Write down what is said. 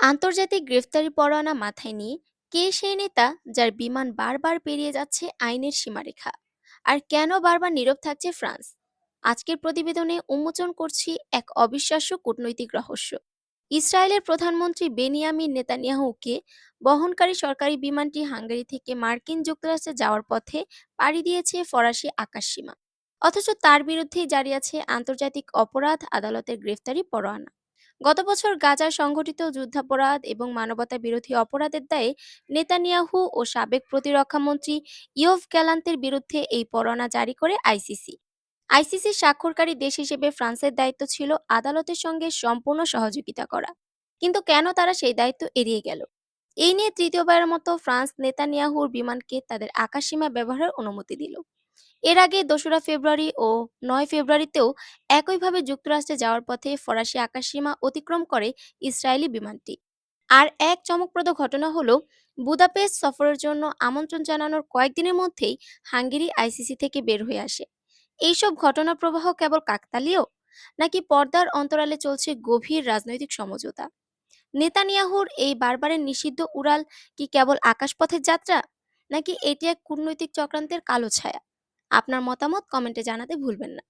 আন্তর্জাতিক গ্রেফতারি পরোয়ানা মাথায় নিয়ে কে সেই নেতা যার বিমান বারবার পেরিয়ে যাচ্ছে আইনের সীমারেখা? আর কেন বারবার নীরব থাকছে ফ্রান্স? আজকের প্রতিবেদনে উন্মোচন করছি এক অবিশ্বাস্য কূটনৈতিক রহস্য। ইসরায়েলের প্রধানমন্ত্রী বেনিয়ামিন নেতানিয়াহুকে বহনকারী সরকারি বিমানটি হাঙ্গেরি থেকে মার্কিন যুক্তরাষ্ট্রে যাওয়ার পথে পাড়ি দিয়েছে ফরাসি আকাশসীমা। অথচ তার বিরুদ্ধেই জারি আছে আন্তর্জাতিক অপরাধ আদালতের গ্রেফতারি পরোয়ানা। গত বছর গাজার সংঘটিত যুদ্ধাপরাধ এবং মানবতা বিরোধী অপরাধের দায়ে নেতানিয়াহু ও সাবেক প্রতিরক্ষামন্ত্রী ইয়োভ গ্যালান্তের বিরুদ্ধে এই পরোয়ানা জারি করে আইসিসি। আইসিসির স্বাক্ষরকারী দেশ হিসেবে ফ্রান্সের দায়িত্ব ছিল আদালতের সঙ্গে সম্পূর্ণ সহযোগিতা করা। কিন্তু কেন তারা সেই দায়িত্ব এড়িয়ে গেল? এই নিয়ে তৃতীয়বারের মতো ফ্রান্স নেতানিয়াহুর বিমানকে তাদের আকাশসীমা ব্যবহারের অনুমতি দিল। এর আগে ২রা ফেব্রুয়ারি ও ৯ ফেব্রুয়ারিতেও একইভাবে যুক্তরাষ্ট্রে যাওয়ার পথে ফরাসি আকাশসীমা অতিক্রম করে ইসরায়েলি বিমানটি। আর এক চমকপ্রদ ঘটনা হলো, বুদাপেস্ট সফরের জন্য আমন্ত্রণ জানানোর কয়েকদিনের মধ্যেই হাঙ্গেরি আইসিসি থেকে বের হয়ে আসে। এইসব ঘটনার প্রবাহ কেবল কাকতালীয়, নাকি পর্দার অন্তরালে চলছে গভীর রাজনৈতিক সমঝোতা? নেতানিয়াহুর এই বারবারের নিষিদ্ধ উড়াল কি কেবল আকাশপথের যাত্রা, নাকি এটি এক কূটনৈতিক চক্রান্তের কালো ছায়া? আপনার মতামত কমেন্টে জানাতে ভুলবেন না।